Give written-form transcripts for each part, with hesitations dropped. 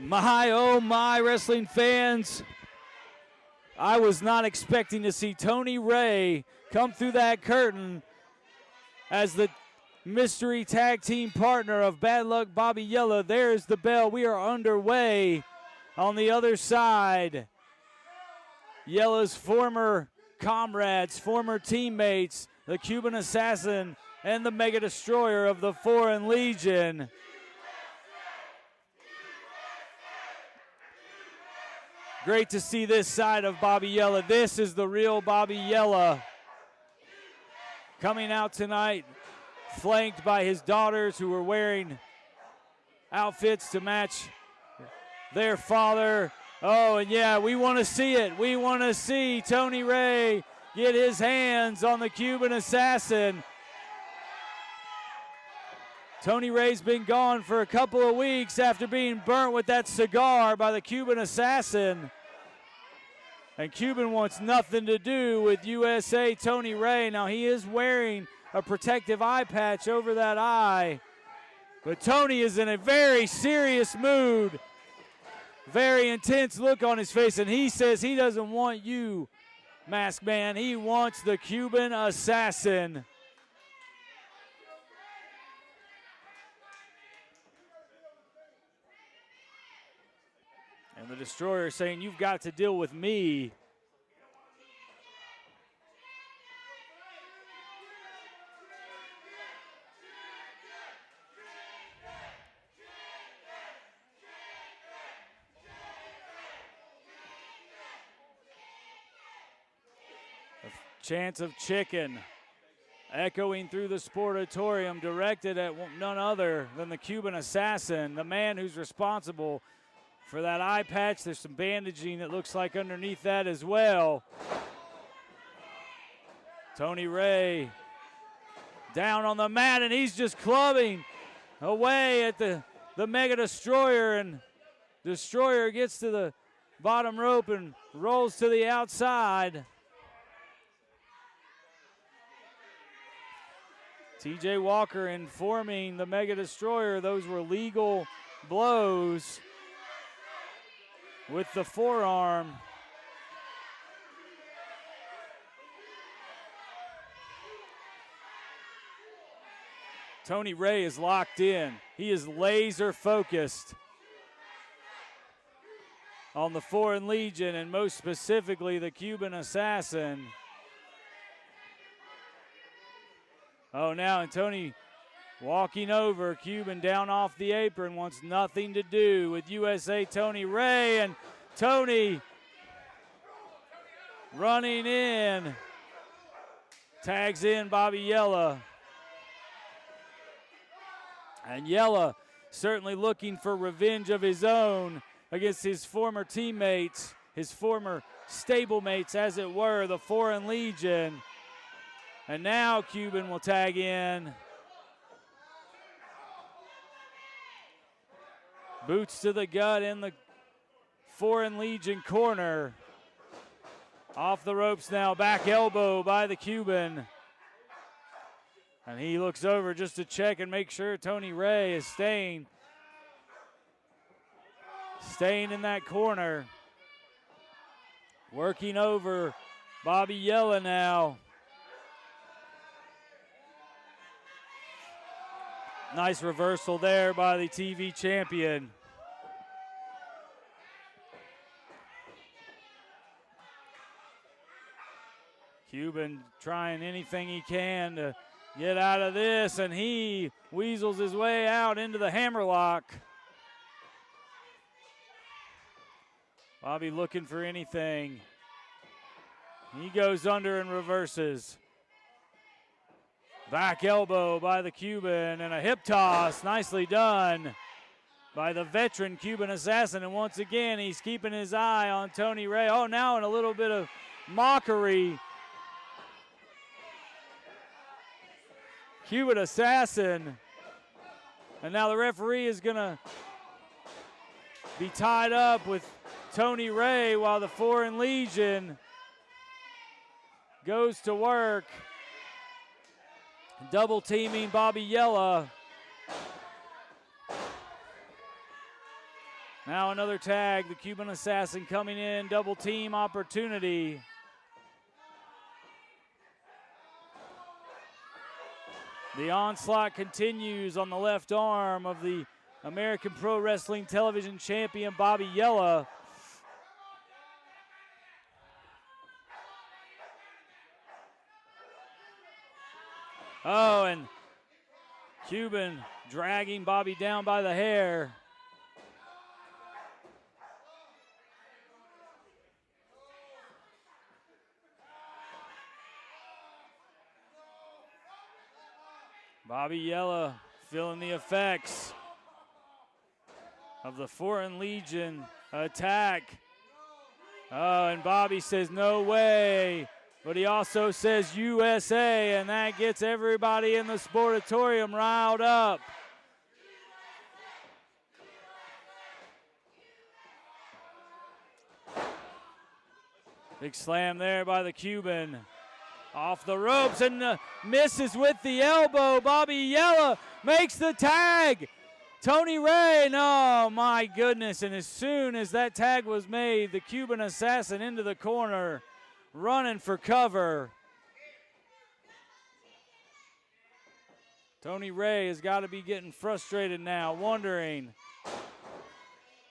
My, oh my, wrestling fans. I was not expecting to see Tony Ray come through that curtain as the mystery tag team partner of Bad Luck Bobby Yela. There's the bell. We are underway on the other side. Yela's former comrades, former teammates, the Cuban Assassin and the Mega Destroyer of the Foreign Legion. Great to see this side of Bobby Yela. This is the real Bobby Yela. Coming out tonight, flanked by his daughters who are wearing outfits to match their father. Oh, and yeah, we want to see it. We want to see Tony Ray get his hands on the Cuban Assassin. Tony Ray's been gone for a couple of weeks after being burnt with that cigar by the Cuban Assassin. And Cuban wants nothing to do with USA Tony Ray. Now he is wearing a protective eye patch over that eye. But Tony is in a very serious mood. Very intense look on his face. And he says he doesn't want you, Masked Man. He wants the Cuban Assassin. And the Destroyer saying, you've got to deal with me. A chant of chicken echoing through the sportatorium, directed at none other than the Cuban Assassin, the man who's responsible for that eye patch. There's some bandaging that looks like underneath that as well. Tony Ray down on the mat, and he's just clubbing away at the Mega Destroyer, and Destroyer gets to the bottom rope and rolls to the outside. TJ Walker informing the Mega Destroyer those were legal blows with the forearm. Tony Ray is locked in. He is laser focused on the Foreign Legion, and most specifically the Cuban Assassin. Oh, now, and Tony walking over, Cuban down off the apron, wants nothing to do with USA Tony Ray, and Tony running in, tags in Bobby Yela. And Yela certainly looking for revenge of his own against his former teammates, his former stablemates, as it were, the Foreign Legion. And now Cuban will tag in. Boots to the gut in the Foreign Legion corner. Off the ropes now, back elbow by the Cuban. And he looks over just to check and make sure Tony Ray is staying in that corner. Working over Bobby Yela now. Nice reversal there by the TV champion. Cuban trying anything he can to get out of this, and he weasels his way out into the hammerlock. Bobby looking for anything. He goes under and reverses. Back elbow by the Cuban, and a hip toss, nicely done by the veteran Cuban Assassin. And once again, he's keeping his eye on Tony Ray. Oh, now in a little bit of mockery. Cuban Assassin. And now the referee is gonna be tied up with Tony Ray while the Foreign Legion goes to work. Double teaming Bobby Yela. Now another tag, the Cuban Assassin coming in, double team opportunity. The onslaught continues on the left arm of the American Pro Wrestling Television Champion, Bobby Yela. Oh, and Cuban dragging Bobby down by the hair. Bobby Yela feeling the effects of the Foreign Legion attack. Oh, and Bobby says, no way. But he also says USA, and that gets everybody in the sportatorium riled up. Big slam there by the Cuban. Off the ropes and misses with the elbow. Bobby Yela makes the tag. Tony Ray, oh my goodness. And as soon as that tag was made, the Cuban Assassin into the corner, running for cover. Tony Ray has got to be getting frustrated now, wondering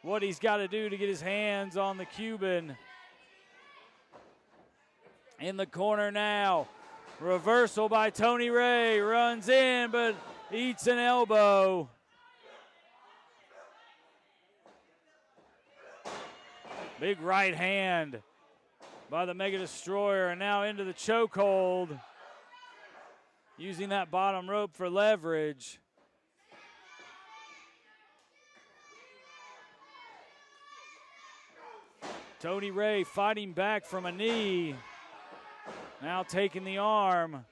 what he's got to do to get his hands on the Cuban. In the corner now. Reversal by Tony Ray. Runs in, but eats an elbow. Big right hand by the Mega Destroyer, and now into the chokehold. Using that bottom rope for leverage. Tony Ray fighting back from a knee. Now taking the arm.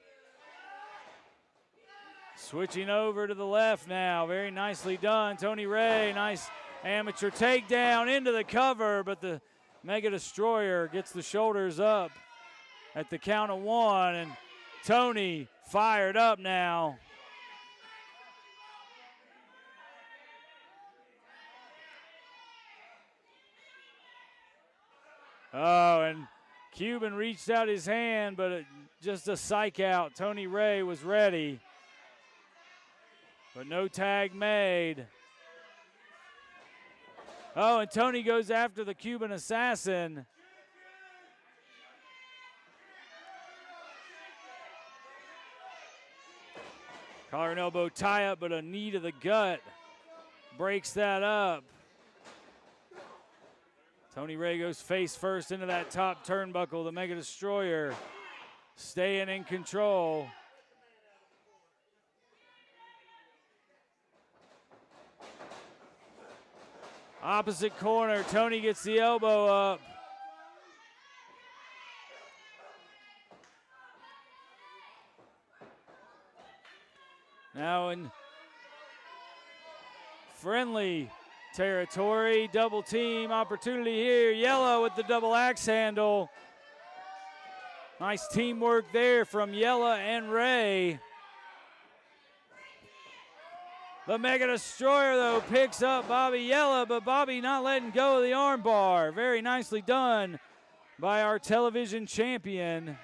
Switching over to the left now. Very nicely done. Tony Ray, nice amateur takedown into the cover, but the Mega Destroyer gets the shoulders up at the count of one, and Tony fired up now. Oh, and Cuban reached out his hand, but just a psych out. Tony Ray was ready, but no tag made. Oh, and Tony goes after the Cuban Assassin. Collar and elbow tie up, but a knee to the gut breaks that up. Tony Ray goes face first into that top turnbuckle. The Mega Destroyer staying in control. Opposite corner, Tony gets the elbow up. Now in friendly territory, double team opportunity here. Yela with the double axe handle. Nice teamwork there from Yela and Ray. The Mega Destroyer, though, picks up Bobby Yela, but Bobby not letting go of the arm bar. Very nicely done by our television champion.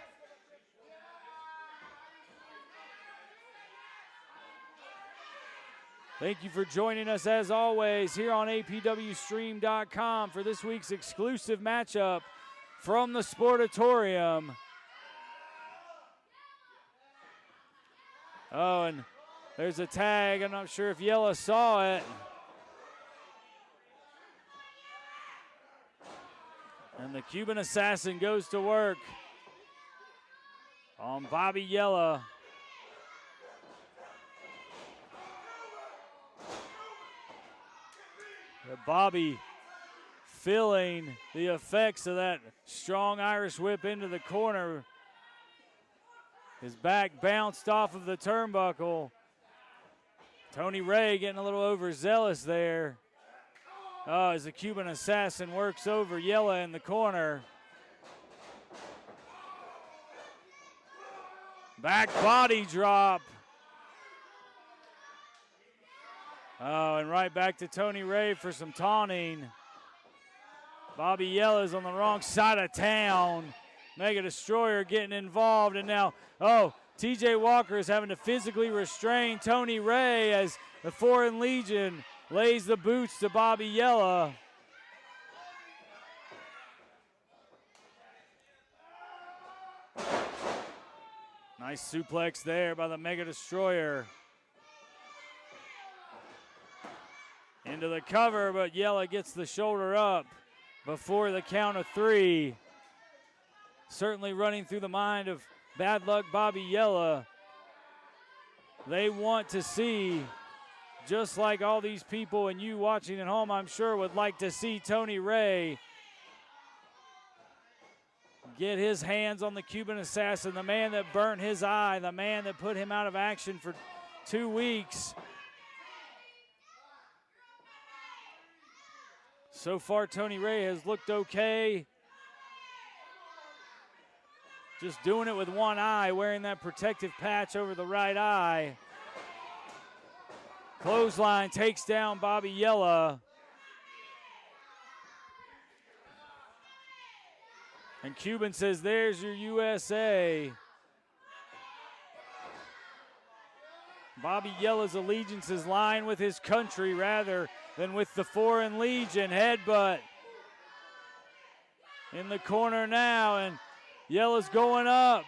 Thank you for joining us, as always, here on apwstream.com for this week's exclusive matchup from the Sportatorium. Oh, and there's a tag. I'm not sure if Yela saw it. And the Cuban Assassin goes to work on Bobby Yela. Bobby feeling the effects of that strong Irish whip into the corner. His back bounced off of the turnbuckle. Tony Ray getting a little overzealous there. Oh, as the Cuban Assassin works over Yela in the corner. Back body drop. Oh, and right back to Tony Ray for some taunting. Bobby Yela is on the wrong side of town. Mega Destroyer getting involved, and now, TJ Walker is having to physically restrain Tony Ray as the Foreign Legion lays the boots to Bobby Yela. Nice suplex there by the Mega Destroyer. Into the cover, but Yela gets the shoulder up before the count of 3. Certainly running through the mind of Bad Luck Bobby Yela. They want to see, just like all these people and you watching at home, I'm sure would like to see Tony Ray get his hands on the Cuban Assassin, the man that burnt his eye, the man that put him out of action for 2 weeks. So far, Tony Ray has looked okay. Just doing it with one eye, wearing that protective patch over the right eye. Clothesline takes down Bobby Yela. And Cuban says, there's your USA. Bobby Yela's allegiances line with his country rather than with the Foreign Legion. Headbutt in the corner now, and Yela's going up.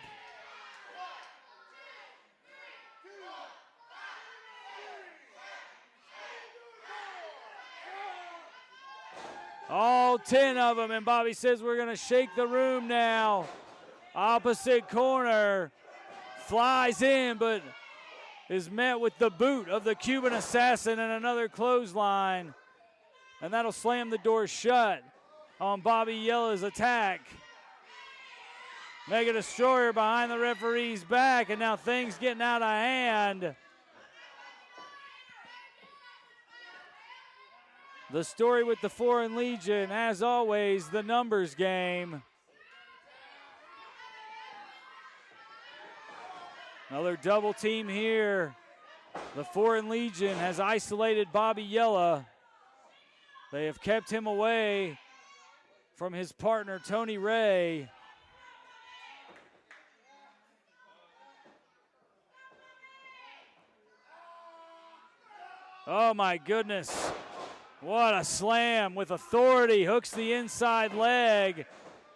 All 10 of them, and Bobby says we're going to shake the room now. Opposite corner, flies in, but is met with the boot of the Cuban Assassin and another clothesline. And that'll slam the door shut on Bobby Yela's attack. Mega Destroyer behind the referee's back, and now things getting out of hand. The story with the Foreign Legion, as always, the numbers game. Another double team here. The Foreign Legion has isolated Bobby Yela. They have kept him away from his partner, Tony Ray. Oh my goodness. What a slam with authority. Hooks the inside leg.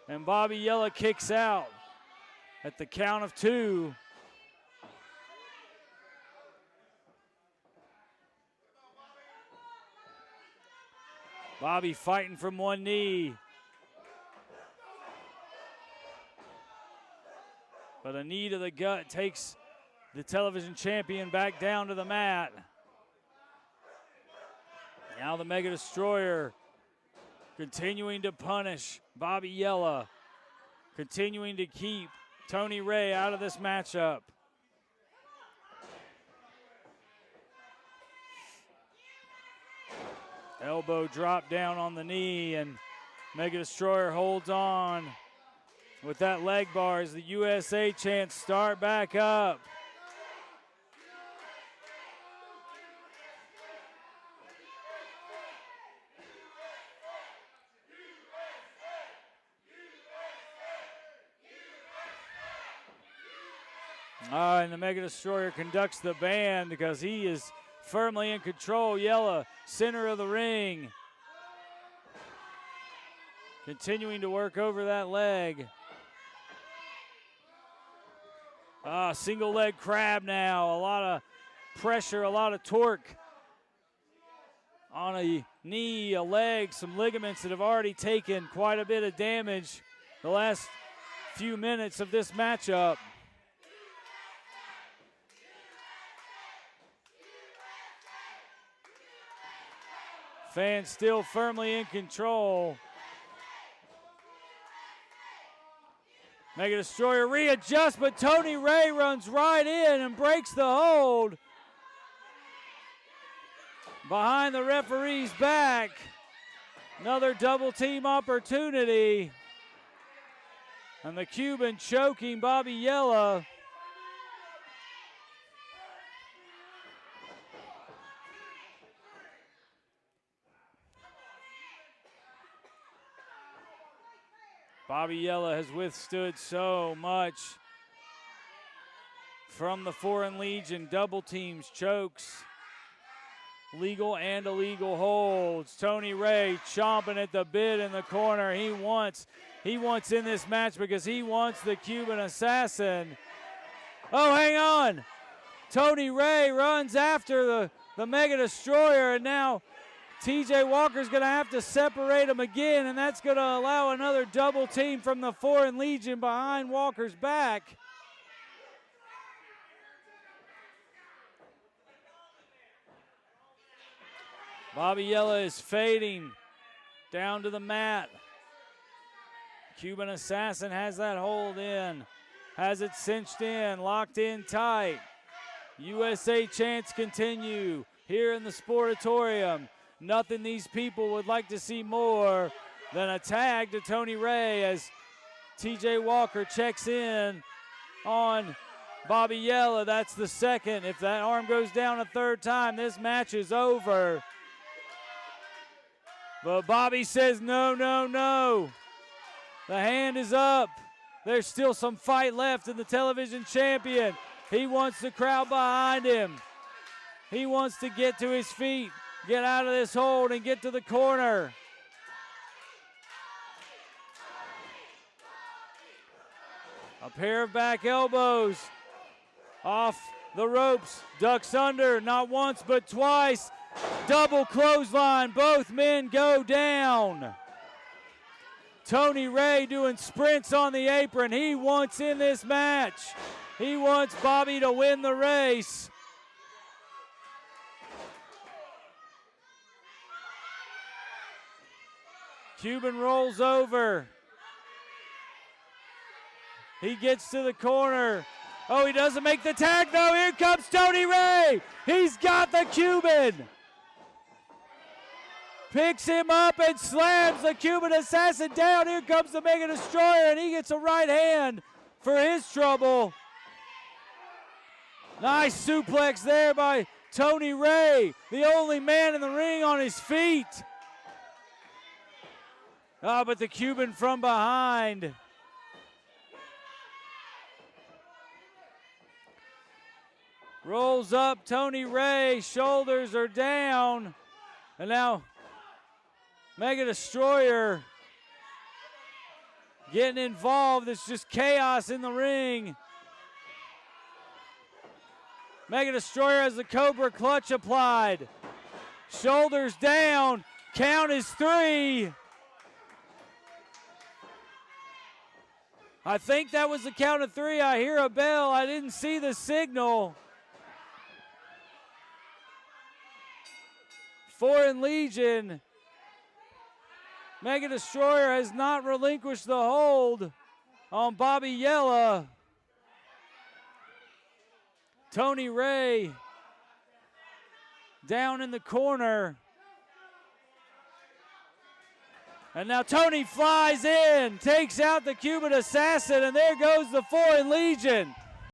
And Bobby Yela kicks out at the count of 2. Bobby fighting from one knee. But a knee to the gut takes the television champion back down to the mat. Now the Mega Destroyer continuing to punish Bobby Yela, continuing to keep Tony Ray out of this matchup. Elbow drop down on the knee, and Mega Destroyer holds on with that leg bar as the USA chants start back up. And the Mega Destroyer conducts the band because he is firmly in control. Yela, center of the ring. Continuing to work over that leg. Single leg crab now. A lot of pressure, a lot of torque on a knee, a leg, some ligaments that have already taken quite a bit of damage the last few minutes of this matchup. Fans still firmly in control. Mega Destroyer readjusts, but Tony Ray runs right in and breaks the hold. Behind the referee's back. Another double team opportunity. And the Cuban choking Bobby Yela. Bobby Yela has withstood so much from the Foreign Legion. Double teams, chokes, legal and illegal holds. Tony Ray chomping at the bit in the corner. He wants in this match because he wants the Cuban Assassin. Oh, hang on. Tony Ray runs after the Mega Destroyer, and now TJ Walker's going to have to separate him again, and that's going to allow another double team from the Foreign Legion behind Walker's back. Bobby Yela is fading down to the mat. Cuban Assassin has that hold in, has it cinched in, locked in tight. USA chants continue here in the Sportatorium. Nothing these people would like to see more than a tag to Tony Ray as TJ Walker checks in on Bobby Yela. That's the second. If that arm goes down a third time, this match is over. But Bobby says no, no, no. The hand is up. There's still some fight left in the television champion. He wants the crowd behind him. He wants to get to his feet, get out of this hold, and get to the corner. A pair of back elbows off the ropes. Ducks under, not once but twice. Double clothesline, both men go down. Tony Ray doing sprints on the apron. He wants in this match. He wants Bobby to win the race. Cuban rolls over. He gets to the corner. Oh, he doesn't make the tag, though. Here comes Tony Ray. He's got the Cuban. Picks him up and slams the Cuban Assassin down. Here comes the Mega Destroyer, and he gets a right hand for his trouble. Nice suplex there by Tony Ray, the only man in the ring on his feet. Oh, but the Cuban from behind. Rolls up Tony Ray, shoulders are down. And now Mega Destroyer getting involved. It's just chaos in the ring. Mega Destroyer has the Cobra Clutch applied. Shoulders down. Count is 3. I think that was the count of 3. I hear a bell. I didn't see the signal. Foreign Legion. Mega Destroyer has not relinquished the hold on Bobby Yela. Tony Ray down in the corner. And now Tony flies in, takes out the Cuban Assassin, and there goes the Foreign Legion.